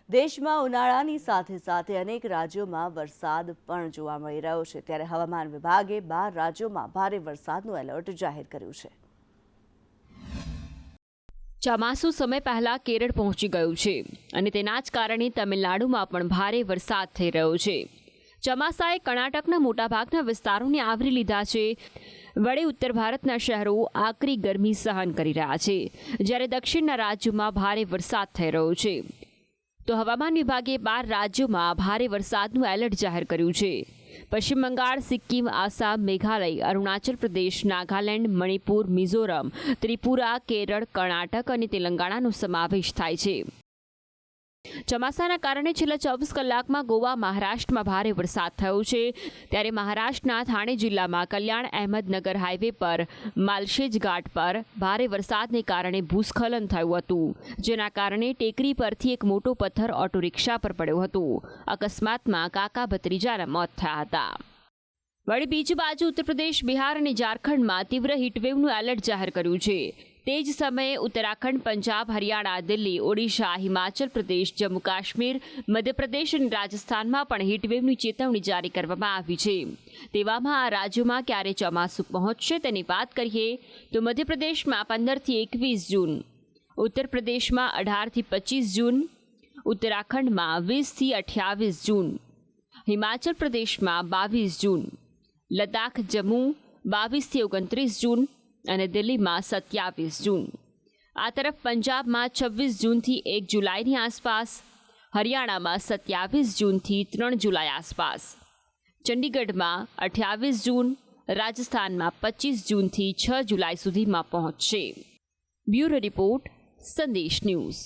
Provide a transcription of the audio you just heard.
દેશમાં ઉનાળાની સાથે સાથે અનેક રાજ્યોમાં વરસાદ પણ જોવા મળી રહ્યો છે, ત્યારે હવામાન વિભાગે 12 રાજ્યોમાં ભારે વરસાદનું એલર્ટ જાહેર કર્યું છે. ચોમાસું સમય પહેલા કેરળ પહોંચી ગયું છે અને તેના જ કારણે તમિલનાડુમાં પણ ભારે વરસાદ થઈ રહ્યો છે. ચોમાસાએ કર્ણાટકના મોટાભાગના વિસ્તારોને આવરી લીધા છે. વળી ઉત્તર ભારતના શહેરો આકરી ગરમી સહન કરી રહ્યા છે, જ્યારે દક્ષિણના રાજ્યોમાં ભારે વરસાદ થઈ રહ્યો છે. તો હવામાન વિભાગે 12 રાજ્યોમાં ભારે વરસાદનું એલર્ટ જાહેર કર્યું છે. પશ્ચિમ બંગાળ, સિક્કિમ, આસામ, મેઘાલય, અરુણાચલ પ્રદેશ, નાગાલેન્ડ, મણિપુર, મિઝોરમ, ત્રિપુરા, કેરળ, કર્ણાટક અને તેલંગાણાનો સમાવેશ થાય છે. ચોમાસાના કારણે છેલ્લા 24 કલાકમાં ગોવા, મહારાષ્ટ્રમાં ભારે વરસાદ થયો છે. ત્યારે મહારાષ્ટ્રના થાણે જિલ્લામાં કલ્યાણ અહેમદનગર હાઈવે પર માલશેજ ઘાટ પર ભારે વરસાદને કારણે ભૂસ્ખલન થયું હતું, જેના કારણે ટેકરી પરથી એક મોટો પથ્થર ઓટો રિક્ષા પર પડ્યો હતો. અકસ્માતમાં કાકા ભત્રીજાના મોત થયા હતા. વળી બીજી બાજુ ઉત્તર પ્રદેશ, બિહાર અને ઝારખંડમાં તીવ્ર હીટવેવનું એલર્ટ જાહેર કર્યું છે. તે જ સમયે ઉત્તરાખંડ, પંજાબ, હરિયાણા, દિલ્હી, ઓડિશા, હિમાચલ પ્રદેશ, જમ્મુ કાશ્મીર, મધ્યપ્રદેશ અને રાજસ્થાનમાં પણ હીટવેવની ચેતવણી જારી કરવામાં આવી છે. તેવામાં આ રાજ્યોમાં ક્યારે ચોમાસું પહોંચશે તેની વાત કરીએ તો મધ્યપ્રદેશમાં 15થી 21 જૂન, ઉત્તર પ્રદેશમાં 18થી 25 જૂન, ઉત્તરાખંડમાં 20થી 28 જૂન, હિમાચલ પ્રદેશમાં 22 જૂન, લદ્દાખ, જમ્મુ 22થી 29 જૂન અને દિલ્હીમાં 27 જૂન. આ તરફ પંજાબમાં 26 જૂનથી 1 જુલાઈની આસપાસ, હરિયાણામાં 27 જૂનથી 3 જુલાઈ આસપાસ, ચંડીગઢમાં 28 જૂન, રાજસ્થાનમાં 25 જૂનથી 6 જુલાઈ સુધીમાં પહોંચશે. બ્યુરો રિપોર્ટ, સંદેશ ન્યૂઝ.